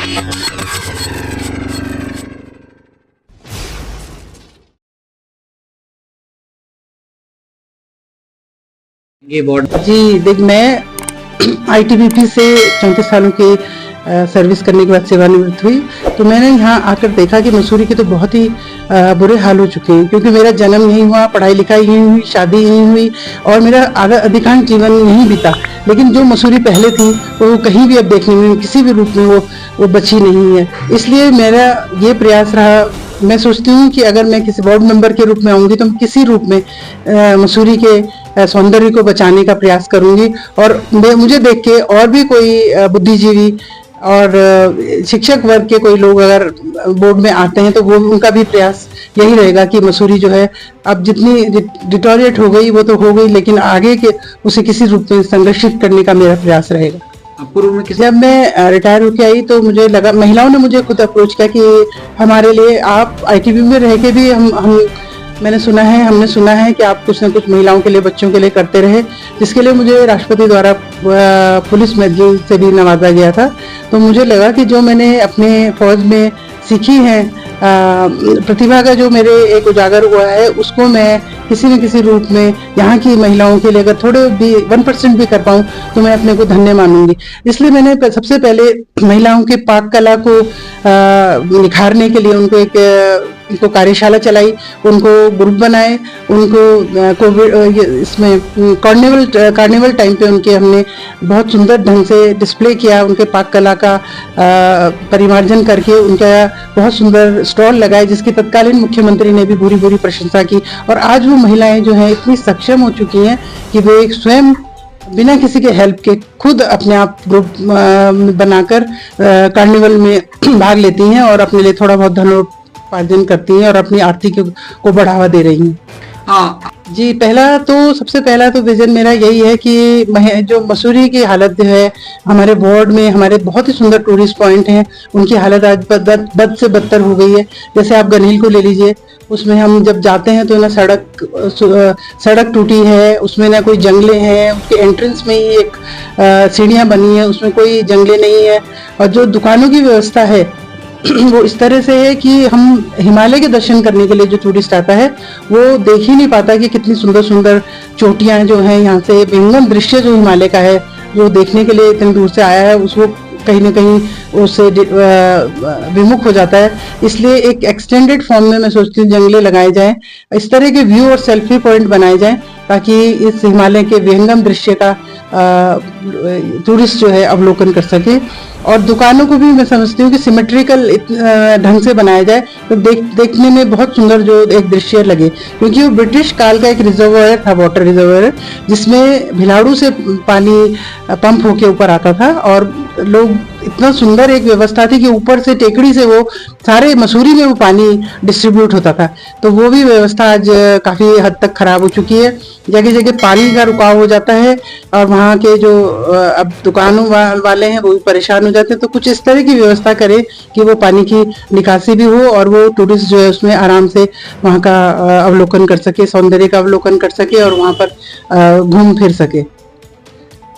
ये बोर्ड जी देख, मैं आईटीबीपी से 34 सालों की सर्विस करने के बाद सेवानिवृत्त हुई। तो मैंने यहाँ आकर देखा कि मसूरी के तो बहुत ही बुरे हाल हो चुके हैं, क्योंकि मेरा जन्म यहीं हुआ, पढ़ाई लिखाई यहीं हुई, शादी यहीं हुई और मेरा अधिकांश जीवन यहीं बीता। लेकिन जो मसूरी पहले थी वो कहीं भी अब देखने में किसी भी रूप में वो बची नहीं है। इसलिए मेरा ये प्रयास रहा, मैं सोचती हूँ कि अगर मैं किसी वार्ड मेंबर के रूप में आऊँगी तो मैं किसी रूप में मसूरी के सौंदर्य को बचाने का प्रयास करूँगी। और मुझे देख के और भी कोई बुद्धिजीवी और शिक्षक वर्ग के कोई लोग अगर बोर्ड में आते हैं तो वो उनका भी प्रयास यही रहेगा कि मसूरी जो है अब जितनी डिटोरिएट हो गई वो तो हो गई, लेकिन आगे के उसे किसी रूप में संरक्षित करने का मेरा प्रयास रहेगा। पूर्व में जब मैं रिटायर होके आई तो मुझे लगा, महिलाओं ने मुझे खुद अप्रोच किया कि हमारे लिए आप आईटीबी में रह के भी हमने सुना है कि आप कुछ न कुछ महिलाओं के लिए, बच्चों के लिए करते रहे, जिसके लिए मुझे राष्ट्रपति द्वारा पुलिस मेडल से भी नवाजा गया था। तो मुझे लगा कि जो मैंने अपने फौज में सीखी है प्रतिभा का जो मेरे एक उजागर हुआ है, उसको मैं किसी न किसी रूप में यहाँ की महिलाओं के लिए अगर थोड़े भी 1% भी कर पाऊँ तो मैं अपने को धन्य मानूंगी। इसलिए मैंने सबसे पहले महिलाओं के पाक कला को निखारने के लिए उनको कार्यशाला चलाई, उनको ग्रुप बनाए, उनको कोविड इसमें कार्निवल टाइम पे उनके हमने बहुत सुंदर ढंग से डिस्प्ले किया, उनके पाक कला का परिमार्जन करके उनका बहुत सुंदर स्टॉल लगाए, जिसकी तत्कालीन मुख्यमंत्री ने भी पूरी प्रशंसा की। और आज वो महिलाएं जो हैं इतनी सक्षम हो चुकी हैं कि वो एक स्वयं बिना किसी के हेल्प के खुद अपने आप ग्रुप बनाकर कार्निवल में भाग लेती हैं और अपने लिए थोड़ा बहुत धनोपार्जन करती हैं और अपनी आर्थिक को बढ़ावा दे रही हैं। हाँ जी, सबसे पहला तो विजन मेरा यही है कि जो मसूरी की हालत जो है, हमारे वार्ड में हमारे बहुत ही सुंदर टूरिस्ट पॉइंट हैं, उनकी हालत आज बद से बदतर हो गई है। जैसे आप गनील को ले लीजिए, उसमें हम जब जाते हैं तो ना सड़क टूटी है, उसमें ना कोई जंगले हैं, उसके एंट्रेंस में ही एक सीढ़ियाँ बनी है, उसमें कोई जंगले नहीं है। और जो दुकानों की व्यवस्था है वो इस तरह से है कि हम हिमालय के दर्शन करने के लिए जो टूरिस्ट आता है वो देख ही नहीं पाता कि कितनी सुंदर सुंदर चोटियां जो हैं, यहाँ से विहंगम दृश्य जो हिमालय का है, जो देखने के लिए इतनी दूर से आया है उसको कहीं ना कहीं उससे विमुख हो जाता है। इसलिए एक एक्सटेंडेड फॉर्म में मैं सोचती हूँ जंगले लगाए जाएं, इस तरह के व्यू और सेल्फी पॉइंट बनाए जाएं, ताकि इस हिमालय के विहंगम दृश्य का टूरिस्ट जो है अवलोकन कर सके। और दुकानों को भी मैं समझती हूँ कि सिमेट्रिकल ढंग से बनाया जाए तो देखने में बहुत सुंदर जो एक दृश्य लगे, क्योंकि वो ब्रिटिश काल का एक रिजर्वायर था, वाटर रिजर्वायर, जिसमें भिलाड़ू से पानी पंप होके ऊपर आता था और लोग इतना सुंदर एक व्यवस्था थी कि ऊपर से टेकड़ी से वो सारे मसूरी में वो पानी डिस्ट्रीब्यूट होता था। तो वो भी व्यवस्था आज काफी हद तक खराब हो चुकी है, जगह जगह पानी का रुकाव हो जाता है और वहाँ के जो अब दुकानों वाले हैं वो भी परेशान हो जाते हैं। तो कुछ इस तरह की व्यवस्था करें कि वो पानी की निकासी भी हो और वो टूरिस्ट जो है उसमें आराम से वहाँ का अवलोकन कर सके, सौंदर्य का अवलोकन कर सके और वहाँ पर घूम फिर सके।